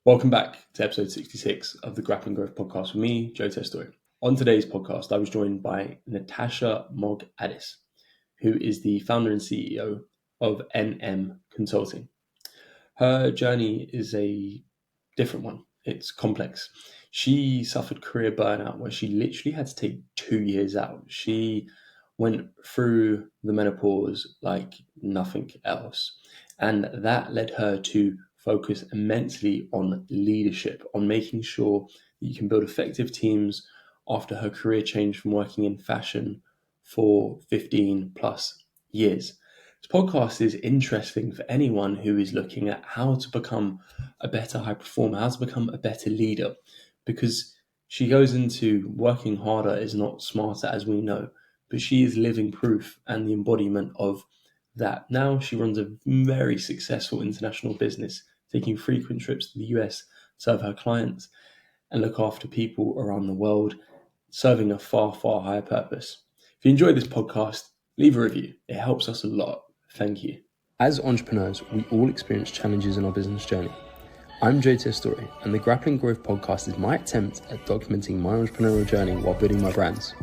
Welcome back to episode 66 of the Grappling Growth Podcast with me, Joe Testoy. On today's podcast, I was joined by Natasha Mogg-Addis, who is the founder and CEO of NM Consulting. Her journey is a different one. It's complex. She suffered career burnout where she literally had to take 2 years out. She went through the menopause like nothing else. And that led her to focus immensely on leadership, on making sure that you can build effective teams after her career change from working in fashion for 15 plus years. This podcast is interesting for anyone who is looking at how to become a better high performer, how to become a better leader, because she goes into working harder is not smarter, as we know, but she is living proof and the embodiment of that. Now she runs a very successful international business, taking frequent trips to the US, serve her clients, and look after people around the world, serving a far, far higher purpose. If you enjoyed this podcast, leave a review. It helps us a lot. Thank you. As entrepreneurs, we all experience challenges in our business journey. I'm Joe Testoy, and the Grappling Growth Podcast is my attempt at documenting my entrepreneurial journey while building my brands.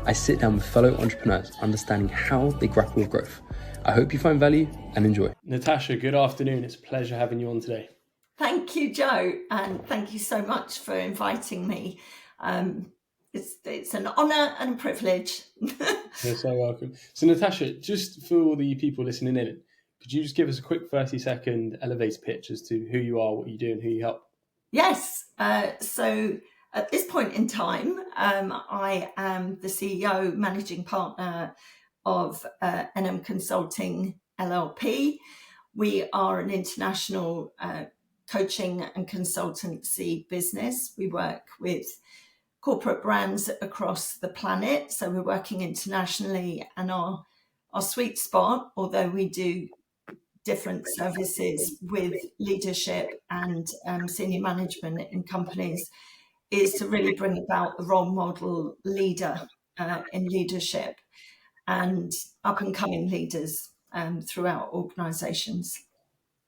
I sit down with fellow entrepreneurs, understanding how they grapple with growth. I hope you find value and enjoy. Natasha, good afternoon. It's a pleasure having you on today. Thank you, Joe, and thank you so much for inviting me. It's an honour and a privilege. You're so welcome. So Natasha, just for all the people listening in, could you just give us a quick 30-second elevator pitch as to who you are, what you do, and who you help? Yes. So at this point in time, I am the CEO, managing partner of NM Consulting LLP. We are an international coaching and consultancy business. We work with corporate brands across the planet. So we're working internationally, and our sweet spot, although we do different services with leadership and senior management in companies, is to really bring about the role model leader in leadership and up and coming leaders throughout organizations.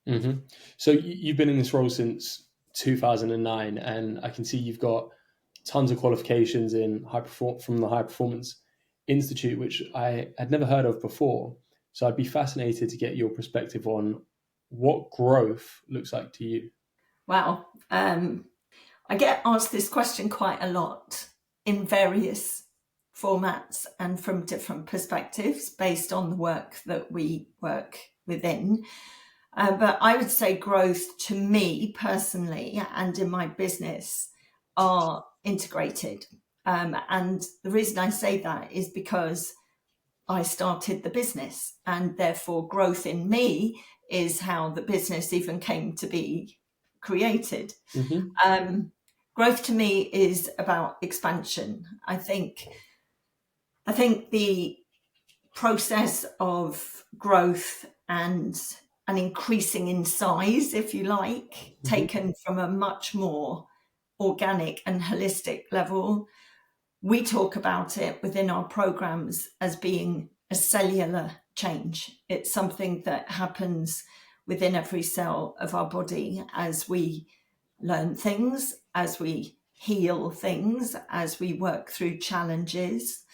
Mm-hmm. So you've been in this role since 2009, and I can see you've got tons of qualifications in from the High Performance Institute, which I had never heard of before. So I'd be fascinated to get your perspective on what growth looks like to you. Wow. I get asked this question quite a lot in various formats and from different perspectives based on the work that we work within. But I would say growth to me personally and in my business are integrated. And the reason I say that is because I started the business, and therefore growth in me is how the business even came to be created. Mm-hmm. Growth to me is about expansion. I think the process of growth and an increasing in size, if you like, mm-hmm. taken from a much more organic and holistic level. We talk about it within our programs as being a cellular change. It's something that happens within every cell of our body as we learn things, as we heal things, as we work through challenges.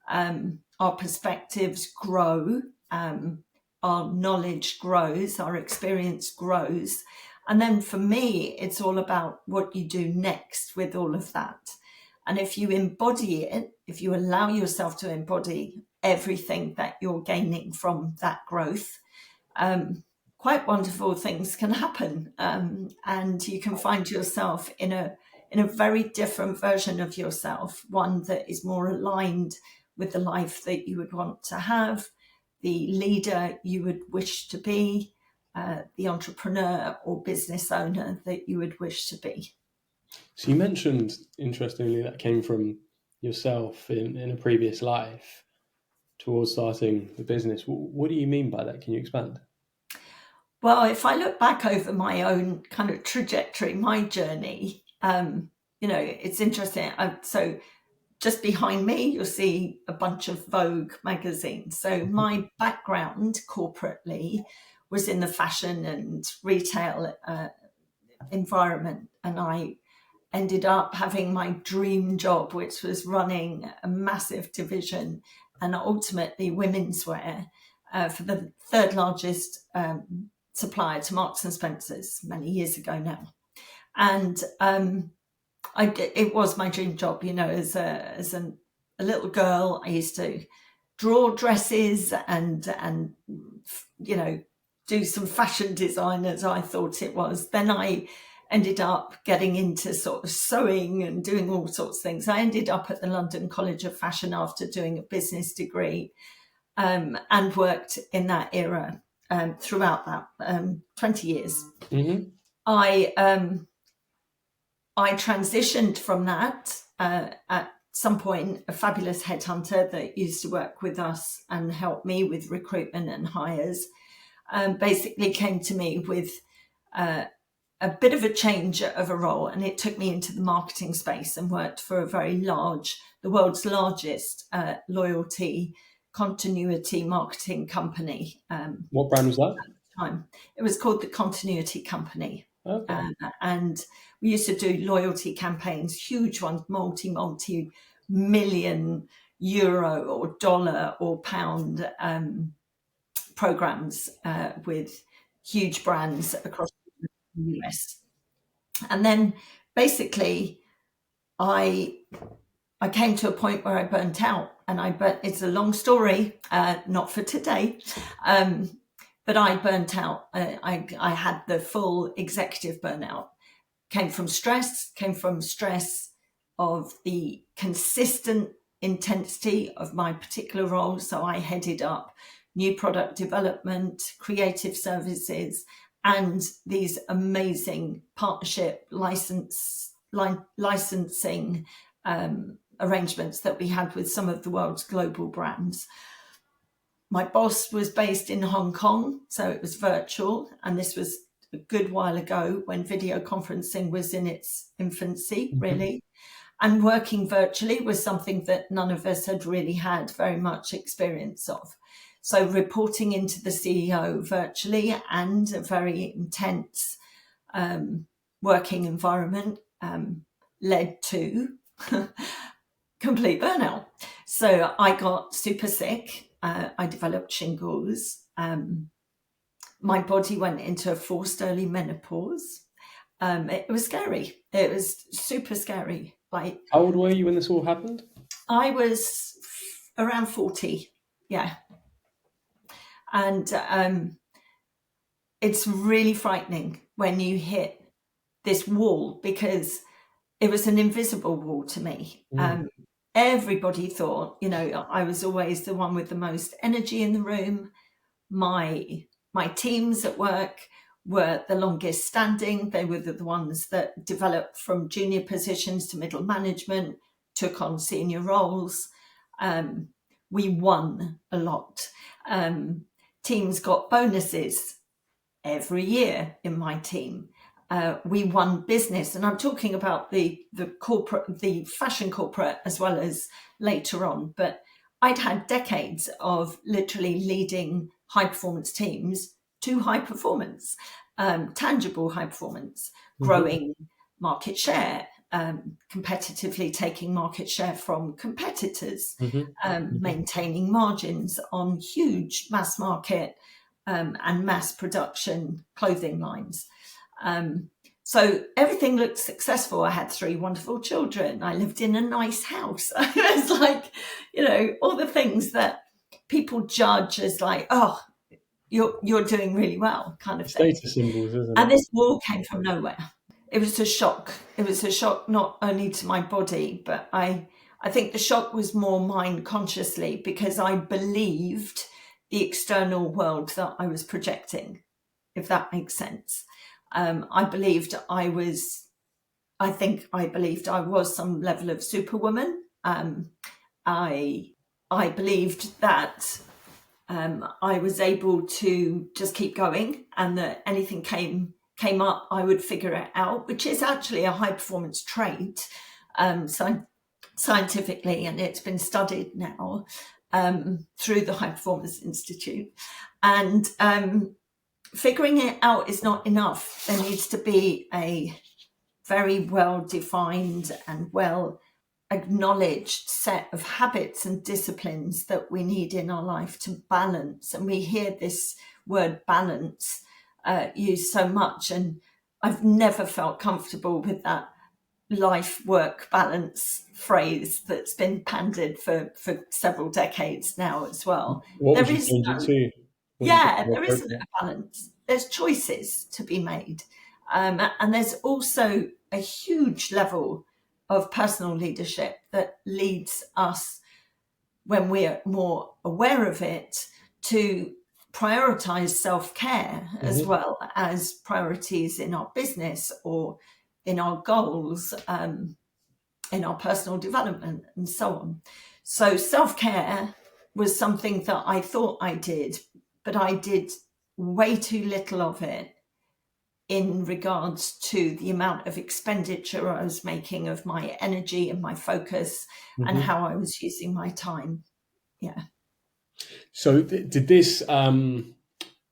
Our perspectives grow, our knowledge grows, our experience grows. And then for me, it's all about what you do next with all of that. And if you embody it, if you allow yourself to embody everything that you're gaining from that growth, quite wonderful things can happen. And you can find yourself in a very different version of yourself, one that is more aligned with the life that you would want to have, the leader you would wish to be, the entrepreneur or business owner that you would wish to be. So you mentioned, interestingly, that came from yourself in a previous life towards starting the business. What do you mean by that? Can you expand? Well, if I look back over my own kind of trajectory, my journey, it's interesting. So just behind me, you'll see a bunch of Vogue magazines. So my background corporately was in the fashion and retail environment, and I ended up having my dream job, which was running a massive division and ultimately women's wear for the third largest supplier to Marks and Spencer's many years ago now. And it was my dream job, as a little girl. I used to draw dresses and do some fashion design, as I thought it was. Then I ended up getting into sort of sewing and doing all sorts of things. I ended up at the London College of Fashion after doing a business degree, and worked in that era throughout that 20 years. Mm-hmm. I transitioned from that at some point. A fabulous headhunter that used to work with us and help me with recruitment and hires basically came to me with a bit of a change of a role, and it took me into the marketing space and worked for the world's largest loyalty continuity marketing company. What brand was that? At the time, it was called the Continuity Company. Okay. And we used to do loyalty campaigns, huge ones, multi-million euro or dollar or pound programs with huge brands across the US. And then basically I came to a point where I burnt out, and it's a long story, not for today. But I burnt out. I had the full executive burnout. Came from stress of the consistent intensity of my particular role. So I headed up new product development, creative services, and these amazing partnership licensing arrangements that we had with some of the world's global brands. My boss was based in Hong Kong, so it was virtual. And this was a good while ago when video conferencing was in its infancy, really. And working virtually was something that none of us had really had very much experience of. So reporting into the CEO virtually and a very intense working environment led to complete burnout. So I got super sick. I developed shingles. My body went into a forced early menopause. It was scary. It was super scary. Like, how old were you when this all happened? I was around 40. Yeah. And it's really frightening when you hit this wall, because it was an invisible wall to me. Everybody thought, I was always the one with the most energy in the room. My teams at work were the longest standing. They were the ones that developed from junior positions to middle management, took on senior roles. We won a lot. Teams got bonuses every year in my team. We won business, and I'm talking about the corporate, the fashion corporate, as well as later on. But I'd had decades of literally leading high performance teams to high performance, tangible high performance, growing market share, competitively taking market share from competitors, maintaining margins on huge mass market and mass production clothing lines. So everything looked successful. I had 3 wonderful children. I lived in a nice house. It's like, all the things that people judge as like, oh, you're doing really well, kind of thing. Status symbols, isn't it? And this wall came from nowhere. It was a shock. It was a shock not only to my body, but I think the shock was more mind consciously, because I believed the external world that I was projecting, if that makes sense. I believed I was some level of superwoman. I believed that I was able to just keep going, and that anything came up, I would figure it out, which is actually a high performance trait, scientifically, and it's been studied now through the High Performance Institute. And figuring it out is not enough. There needs to be a very well-defined and well-acknowledged set of habits and disciplines that we need in our life to balance. And we hear this word balance used so much, and I've never felt comfortable with that life-work balance phrase that's been pandered for several decades now as well. What There would you is change it to? there isn't a balance. There's choices to be made. And there's also a huge level of personal leadership that leads us, when we're more aware of it, to prioritize self-care as well as priorities in our business or in our goals, in our personal development and so on. So self-care was something that I thought I did, but I did way too little of it in regards to the amount of expenditure I was making of my energy and my focus and how I was using my time. Yeah. So did this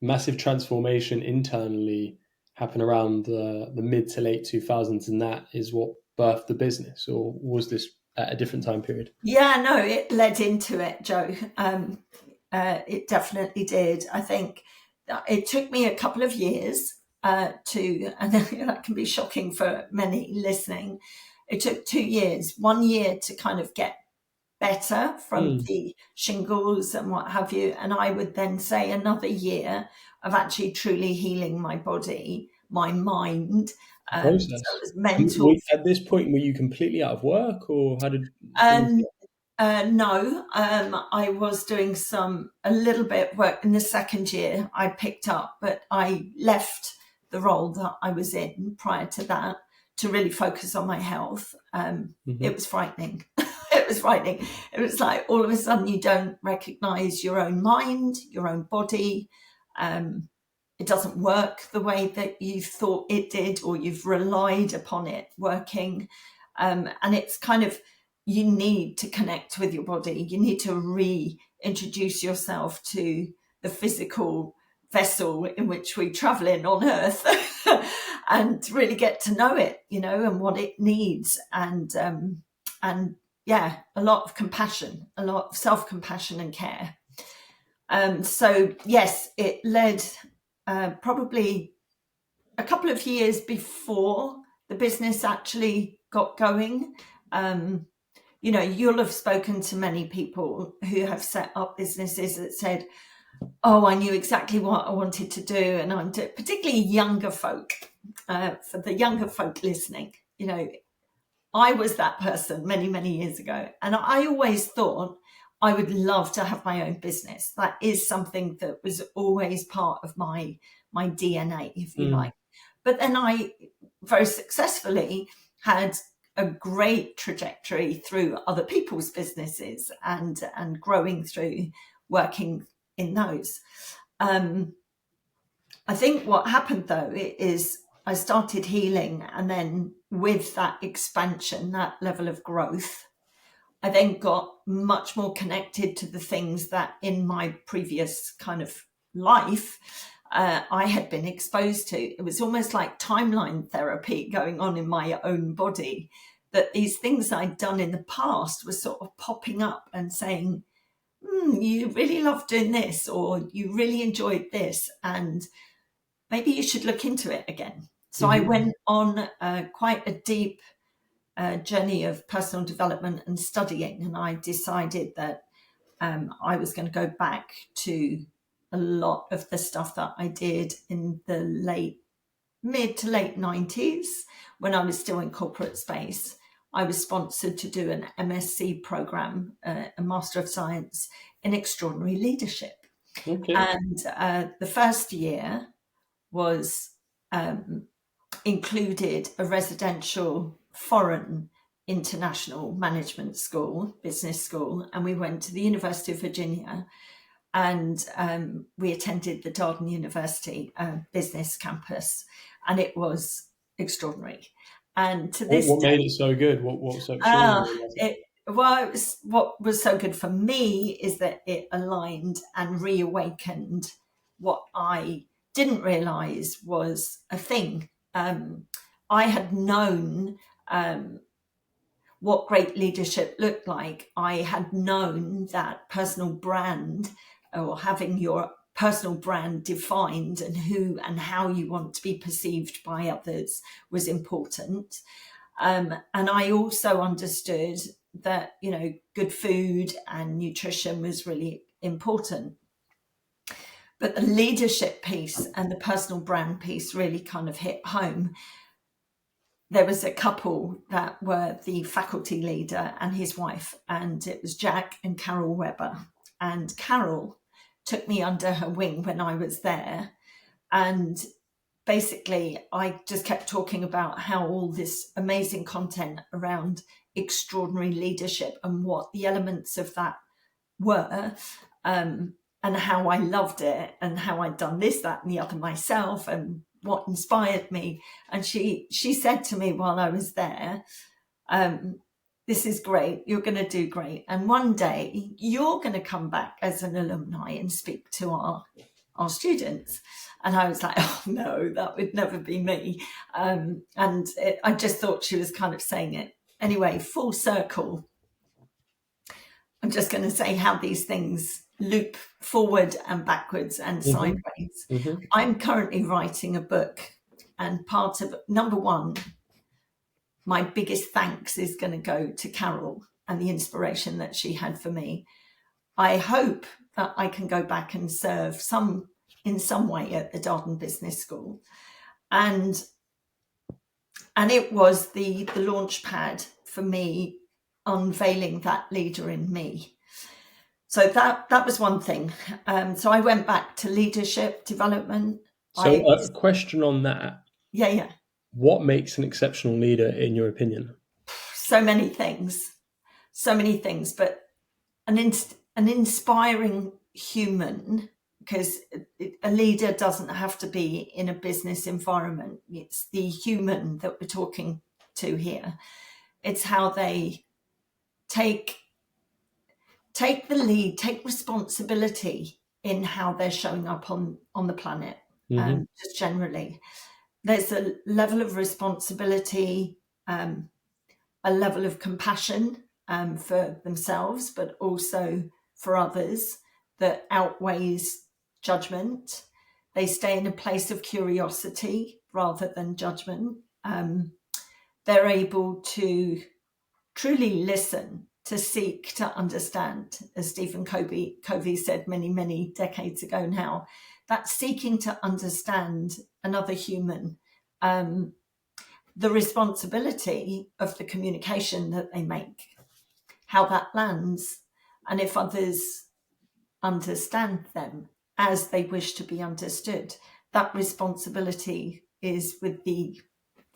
massive transformation internally happen around the mid to late 2000s, and that is what birthed the business, or was this at a different time period? Yeah, no, it led into it, Joe. It definitely did. I think it took me a couple of years and that can be shocking for many listening. It took 2 years, 1 year to kind of get better from the shingles and what have you. And I would then say another year of actually truly healing my body, my mind, so it was mental. At this point, were you completely out of work, or how did? No, I was doing a little bit of work in the second year. I picked up, but I left the role that I was in prior to that to really focus on my health. It was frightening. It was frightening. It was like all of a sudden you don't recognize your own mind, your own body. It doesn't work the way that you thought it did, or you've relied upon it working. And it's kind of, you need to connect with your body. You need to reintroduce yourself to the physical vessel in which we travel in on Earth and really get to know it, and what it needs. And yeah, a lot of compassion, a lot of self-compassion and care. So yes, it led probably a couple of years before the business actually got going. You'll have spoken to many people who have set up businesses that said, oh, I knew exactly what I wanted to do. And particularly younger folk, for the younger folk listening, I was that person many, many years ago. And I always thought I would love to have my own business. That is something that was always part of my DNA, if you like. But then I very successfully had a great trajectory through other people's businesses and growing through working in those. I think what happened though is I started healing, and then with that expansion, that level of growth, I then got much more connected to the things that in my previous kind of life I had been exposed to. It was almost like timeline therapy going on in my own body, that these things I'd done in the past were sort of popping up and saying, you really love doing this, or you really enjoyed this, and maybe you should look into it again. So I went on quite a deep journey of personal development and studying, and I decided that I was going to go back to a lot of the stuff that I did in the mid to late 90s when I was still in corporate space. I was sponsored to do an MSc program, a Master of Science in Extraordinary Leadership. Okay. And the first year was included a residential foreign international management school, business school, and we went to the University of Virginia, and we attended the Darden University business campus, and it was extraordinary. And to this what made it so good? What was so extraordinary? What was so good for me is that it aligned and reawakened what I didn't realise was a thing. I had known what great leadership looked like. I had known that personal brand, or having your personal brand defined and who and how you want to be perceived by others, was important. And I also understood that, good food and nutrition was really important. But the leadership piece and the personal brand piece really kind of hit home. There was a couple that were the faculty leader and his wife, and it was Jack and Carol Webber. And Carol took me under her wing when I was there. And basically, I just kept talking about how all this amazing content around extraordinary leadership and what the elements of that were, and how I loved it and how I'd done this, that, and the other myself, and what inspired me. And she said to me while I was there, this is great, you're going to do great, and one day you're going to come back as an alumni and speak to our students. And I was like, oh no, that would never be me. I just thought she was kind of saying it. Anyway, full circle. I'm just going to say how these things loop forward and backwards and sideways. Mm-hmm. I'm currently writing a book, and part of number one, my biggest thanks is going to go to Carol and the inspiration that she had for me. I hope that I can go back and serve in some way at the Darden Business School. And it was the launch pad for me unveiling that leader in me. So that was one thing. So I went back to leadership development. So a question on that. Yeah. What makes an exceptional leader in your opinion? So many things, but an inspiring human, because a leader doesn't have to be in a business environment. It's the human that we're talking to here. It's how they take the lead, take responsibility in how they're showing up on the planet. Mm-hmm. Just generally, there's a level of responsibility, a level of compassion for themselves, but also for others, that outweighs judgment. They stay in a place of curiosity rather than judgment. They're able to truly listen, to seek, to understand, as Stephen Covey said many, many decades ago now, that seeking to understand another human, the responsibility of the communication that they make, how that lands, and if others understand them as they wish to be understood, that responsibility is with the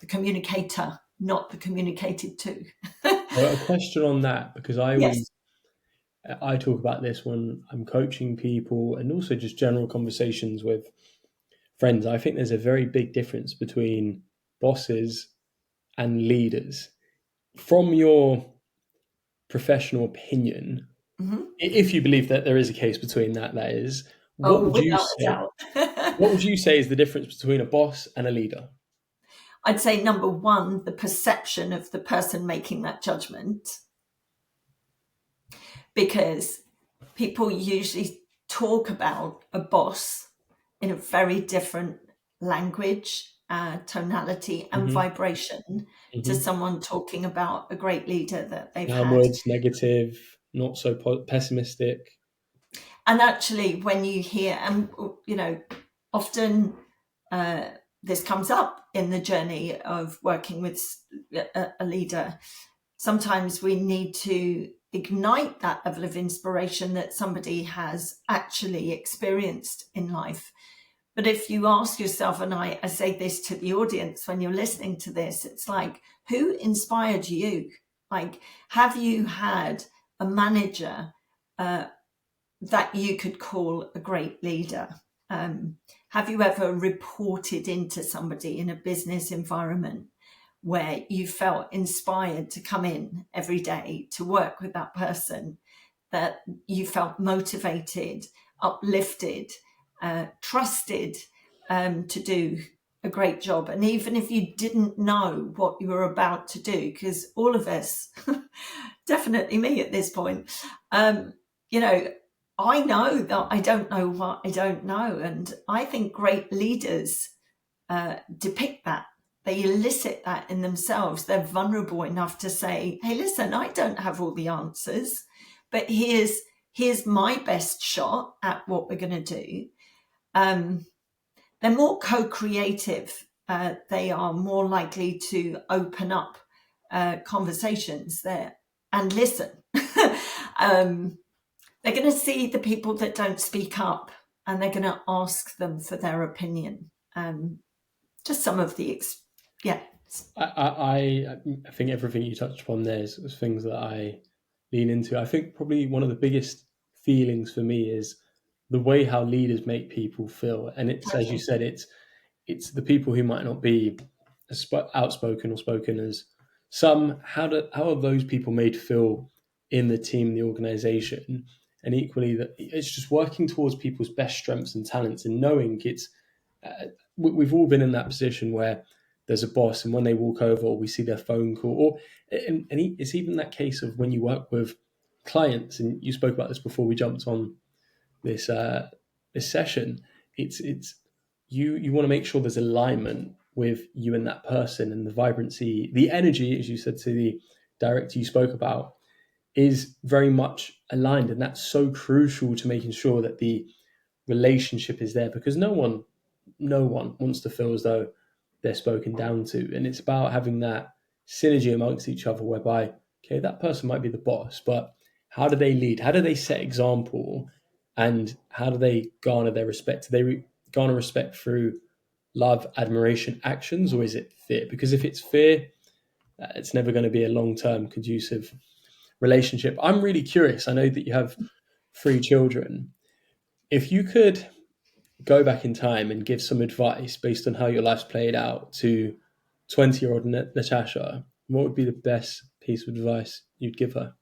communicator, not the communicated to. Well, a question on that, because I talk about this when I'm coaching people and also just general conversations with friends. I think there's a very big difference between bosses and leaders. From your professional opinion, mm-hmm. if you believe that there is a case between that is, what would you say is the difference between a boss and a leader? I'd say number one, the perception of the person making that judgment, because people usually talk about a boss in a very different language, tonality and mm-hmm. vibration mm-hmm. to someone talking about a great leader that they've downwards, had. Negative, not so pessimistic. And actually, when you hear, and often this comes up in the journey of working with a leader. Sometimes we need to ignite that level of inspiration that somebody has actually experienced in life. But if you ask yourself, and I say this to the audience when you're listening to this, it's like, who inspired you? Like, have you had a manager that you could call a great leader? Have you ever reported into somebody in a business environment where you felt inspired to come in every day to work with that person, that you felt motivated, uplifted, trusted, to do a great job. And even if you didn't know what you were about to do, because all of us, definitely me at this point, you know, I know that I don't know what I don't know. And I think great leaders depict that. They elicit that in themselves. They're vulnerable enough to say, hey, listen, I don't have all the answers, but here's my best shot at what we're going to do. They're more co-creative. They are more likely to open up conversations there and listen. They're going to see the people that don't speak up, and they're going to ask them for their opinion. Just some of the, I think everything you touched upon there is things that I lean into. I think probably one of the biggest feelings for me is the way how leaders make people feel. And it's, as you said, it's the people who might not be as outspoken or spoken as some. How are those people made feel in the team, the organization? And equally, that it's just working towards people's best strengths and talents, and knowing it's we've all been in that position where there's a boss, and when they walk over, or we see their phone call, it's even that case of when you work with clients, and you spoke about this before we jumped on this session. It's you want to make sure there's alignment with you and that person, and the vibrancy, the energy, as you said to the director you spoke about, is very much aligned, and that's so crucial to making sure that the relationship is there, because no one wants to feel as though they're spoken down to. And it's about having that synergy amongst each other, whereby, okay, that person might be the boss, but how do they lead? How do they set example? And how do they garner their respect? Do they garner respect through love, admiration, actions, or is it fear? Because if it's fear, it's never going to be a long-term conducive relationship. I'm really curious. I know that you have 3 children. If you could go back in time and give some advice based on how your life's played out to 20-year-old Natasha, what would be the best piece of advice you'd give her?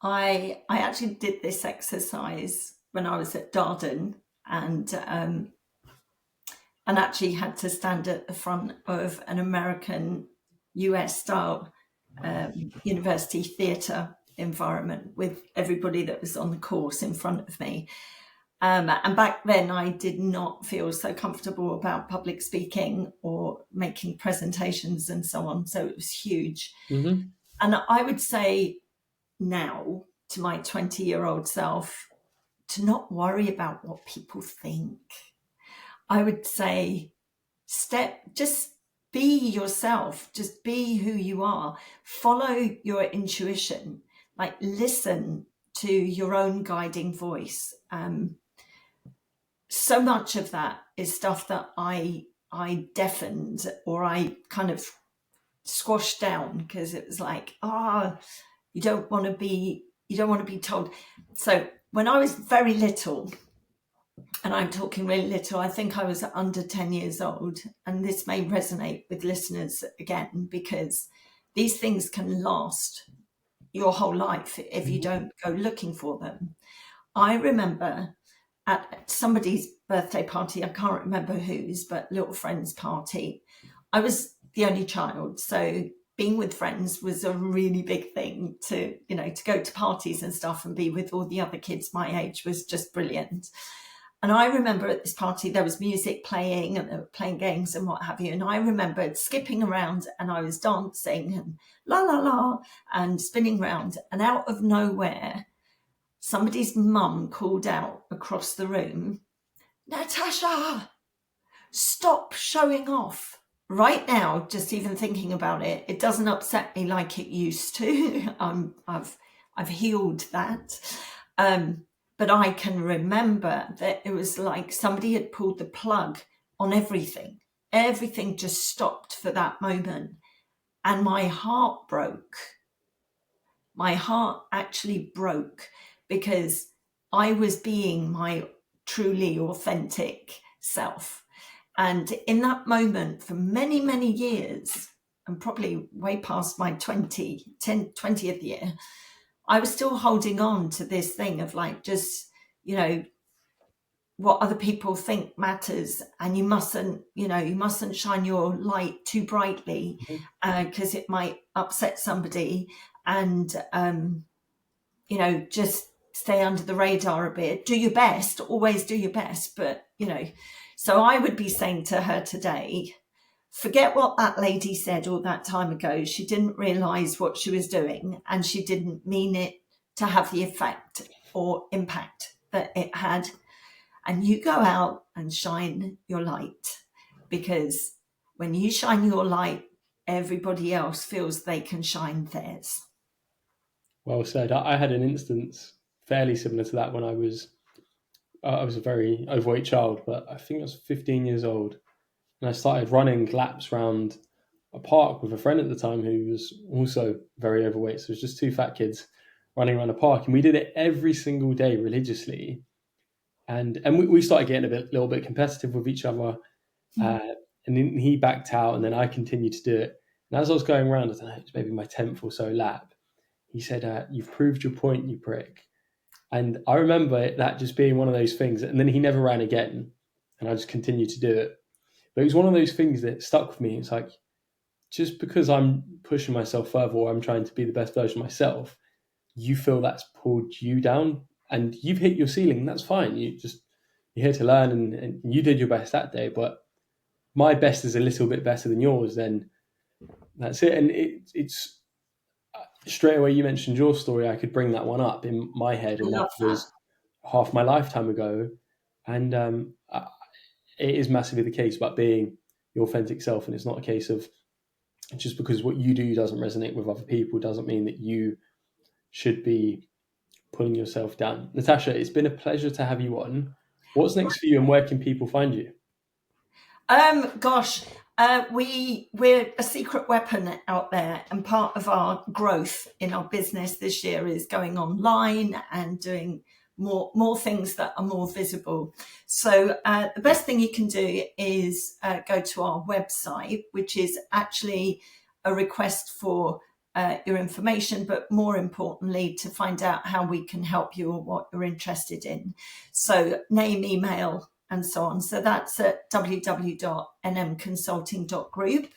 I actually did this exercise when I was at Darden, and actually had to stand at the front of an American US style university theatre environment with everybody that was on the course in front of me. And back then I did not feel so comfortable about public speaking or making presentations and so on. So it was huge. Mm-hmm. And I would say now to my 20-year-old self to not worry about what people think. I would say just be yourself, just be who you are, follow your intuition, like listen to your own guiding voice. So much of that is stuff that I deafened, or I kind of squashed down, because it was like, you don't want to be told. So when I was very little, and I'm talking really little, I think I was under 10 years old, and this may resonate with listeners again, because these things can last your whole life if you don't go looking for them. I remember at somebody's birthday party, I can't remember whose, but little friend's party, I was the only child, so being with friends was a really big thing. To go to parties and stuff and be with all the other kids my age was just brilliant. And I remember at this party there was music playing, and they were playing games and what have you, and I remembered skipping around, and I was dancing and la la la and spinning around, and out of nowhere somebody's mum called out across the room, "Natasha, stop showing off." Right now, just even thinking about it, it doesn't upset me like it used to. I've healed that. But I can remember that it was like somebody had pulled the plug on everything. Everything just stopped for that moment. And my heart broke. My heart actually broke, because I was being my truly authentic self. And in that moment, for many, many years, and probably way past my 20th year, I was still holding on to this thing of like, just, what other people think matters, and you mustn't, you mustn't shine your light too brightly, because it might upset somebody, and just stay under the radar a bit. Do your best, always do your best, but so I would be saying to her today, forget what that lady said all that time ago. She didn't realize what she was doing, and she didn't mean it to have the effect or impact that it had. And you go out and shine your light, because when you shine your light, everybody else feels they can shine theirs. Well said. I had an instance fairly similar to that when I was a very overweight child, but I think I was 15 years old, and I started running laps around a park with a friend at the time who was also very overweight. So it was just two fat kids running around a park, and we did it every single day religiously. And we started getting a little bit competitive with each other. And then he backed out, and then I continued to do it. And as I was going around, I don't know, it was maybe my 10th or so lap, he said, "You've proved your point, you prick." And I remember that just being one of those things. And then he never ran again, and I just continued to do it. But it was one of those things that stuck with me. It's like, just because I'm pushing myself further, or I'm trying to be the best version of myself, you feel that's pulled you down and you've hit your ceiling. That's fine. You're here to learn, and you did your best that day. But my best is a little bit better than yours, then that's it. And it's straight away, you mentioned your story. I could bring that one up in my head, and that was half my lifetime ago. And it is massively the case about being your authentic self. And it's not a case of just because what you do doesn't resonate with other people doesn't mean that you should be pulling yourself down. Natasha, it's been a pleasure to have you on. What's next for you, and where can people find you? We're a secret weapon out there, and part of our growth in our business this year is going online and doing more things that are more visible. So the best thing you can do is go to our website, which is actually a request for your information, but more importantly, to find out how we can help you or what you're interested in. So name, email, and so on. So that's at www.nmconsulting.group.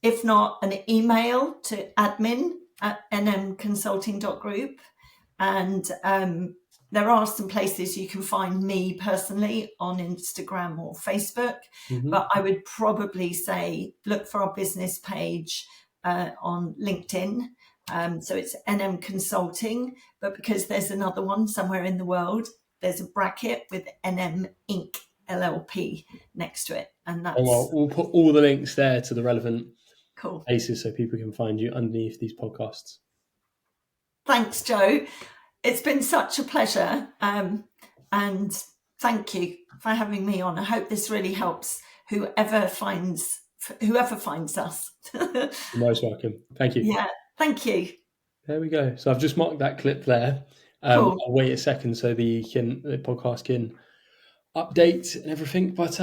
If not, an email to admin@nmconsulting.group. And there are some places you can find me personally on Instagram or Facebook, but I would probably say look for our business page on LinkedIn. So it's NM Consulting, but because there's another one somewhere in the world, there's a bracket with NM Inc. LLP next to it. And that's... well, we'll put all the links there to the relevant places so people can find you underneath these podcasts. Thanks, Joe. It's been such a pleasure. And thank you for having me on. I hope this really helps whoever finds us. You're most welcome. Thank you. Yeah, thank you. There we go. So I've just marked that clip there. I'll wait a second so the podcast can update and everything. But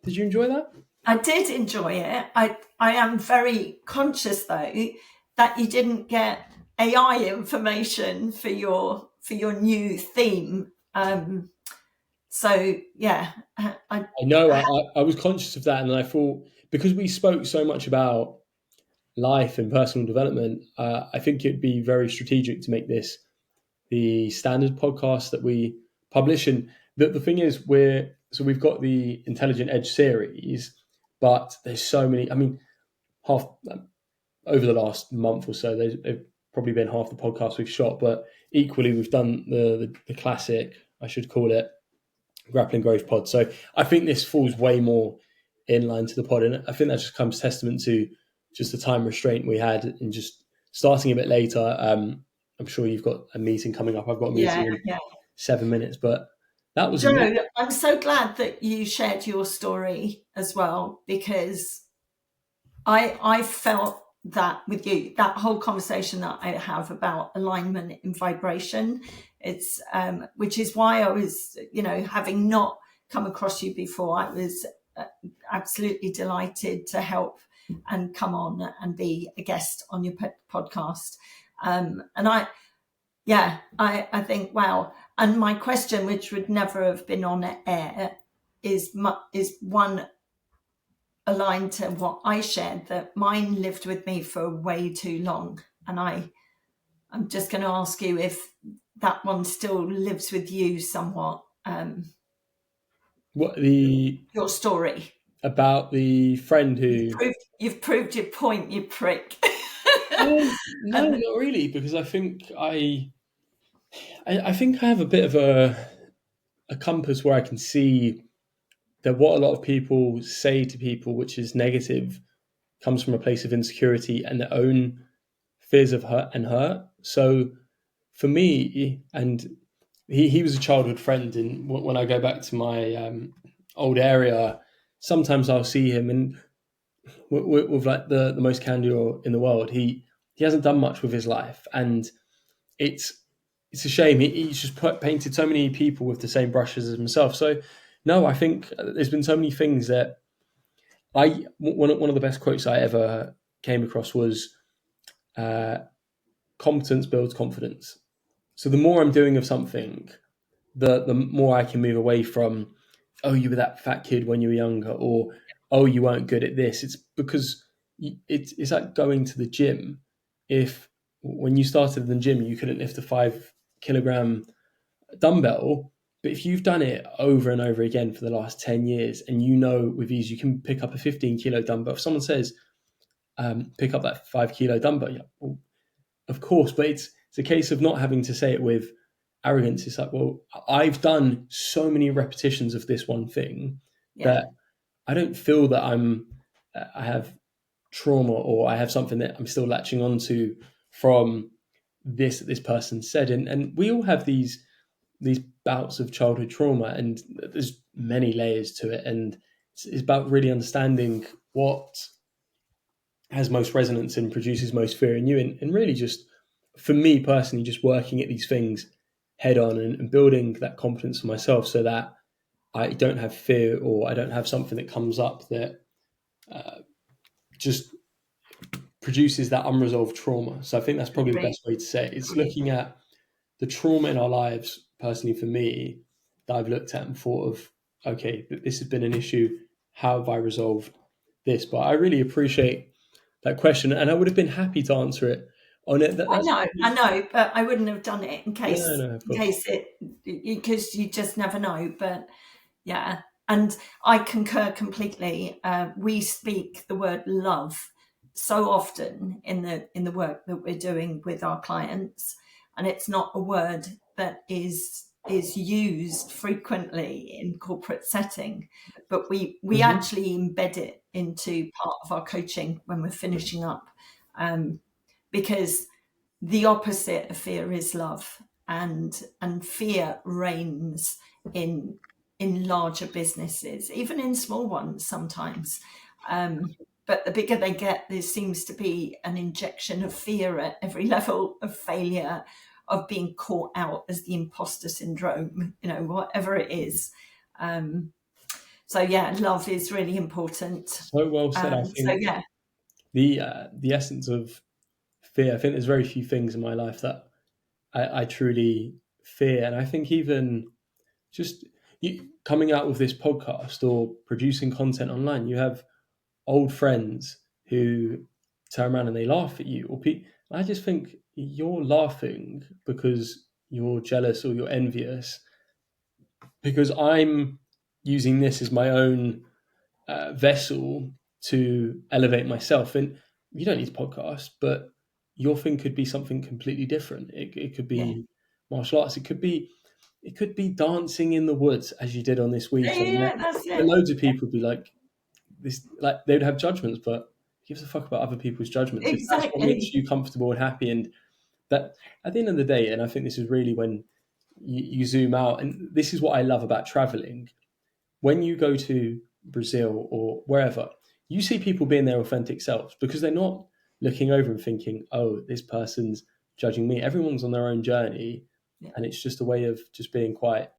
did you enjoy that? I did enjoy it. I am very conscious though that you didn't get AI information for your new theme. So yeah, I know I was conscious of that, and I thought, because we spoke so much about life and personal development, I think it'd be very strategic to make this the standard podcast that we publish. And the thing is, we've got the Intelligent Edge series, but there's so many. I mean, over the last month or so, they've probably been half the podcast we've shot, but equally we've done the classic, I should call it, Grappling Growth Pod. So I think this falls way more in line to the pod, and I think that just comes testament to just the time restraint we had and just starting a bit later. I'm sure you've got a meeting coming up. I've got a meeting in 7 minutes, but that was... Joe, I'm so glad that you shared your story as well, because I felt that with you, that whole conversation that I have about alignment in vibration, it's which is why I was, having not come across you before, I was absolutely delighted to help and come on and be a guest on your podcast. And I think, wow. And my question, which would never have been on air, is one aligned to what I shared, that mine lived with me for way too long. And I'm just going to ask you if that one still lives with you somewhat. Your story about the friend who you've proved your point, you prick. No, not really, because I think I have a bit of a compass where I can see that what a lot of people say to people, which is negative, comes from a place of insecurity and their own fears of hurt. So for me, and he was a childhood friend, and when I go back to my old area, sometimes I'll see him, and with like the most candor in the world, he hasn't done much with his life, and it's a shame. He's just painted so many people with the same brushes as himself. So no, I think there's been so many things that one of the best quotes I ever came across was competence builds confidence. So the more I'm doing of something, the more I can move away from, oh, you were that fat kid when you were younger, or oh, you weren't good at this. It's because it's like going to the gym. If when you started in the gym, you couldn't lift a 5 kilogram dumbbell, but if you've done it over and over again for the last 10 years, and you know with ease you can pick up a 15 kilo dumbbell, if someone says, pick up that 5 kilo dumbbell, yeah, well, of course, but it's a case of not having to say it with arrogance. It's like, well, I've done so many repetitions of this one thing that I don't feel that I have trauma, or I have something that I'm still latching onto from this person said. And we all have these bouts of childhood trauma, and there's many layers to it. And it's about really understanding what has most resonance and produces most fear in you. And really just, for me personally, just working at these things head on and building that confidence for myself, so that I don't have fear, or I don't have something that comes up that just produces that unresolved trauma. So I think that's probably the best way to say it. It's looking at the trauma in our lives, personally for me, that I've looked at and thought of, okay, this has been an issue. How have I resolved this? But I really appreciate that question, and I would have been happy to answer it on it. I know, but I wouldn't have done it in case because you just never know. But yeah, and I concur completely. We speak the word love so often in the work that we're doing with our clients, and it's not a word that is used frequently in corporate setting, but we actually embed it into part of our coaching when we're finishing up, because the opposite of fear is love, and fear reigns in larger businesses, even in small ones sometimes. But the bigger they get, there seems to be an injection of fear at every level, of failure, of being caught out as the imposter syndrome, whatever it is. So yeah, love is really important. So well said. I think the essence of fear, I think there's very few things in my life that I truly fear. And I think even just coming out with this podcast or producing content online, you have old friends who turn around and they laugh at you, or I just think you're laughing because you're jealous or you're envious, because I'm using this as my own vessel to elevate myself. And you don't need a podcast, but your thing could be something completely different. It could be martial arts. It could be dancing in the woods, as you did on this weekend. Yeah, that's it. And loads of people would be like this, like they'd have judgments, but who gives a fuck about other people's judgments? Exactly. If that's what makes you comfortable and happy, and that at the end of the day, and I think this is really when you zoom out, and this is what I love about traveling. When you go to Brazil or wherever, you see people being their authentic selves, because they're not looking over and thinking, oh, this person's judging me. Everyone's on their own journey, and it's just a way of just being quite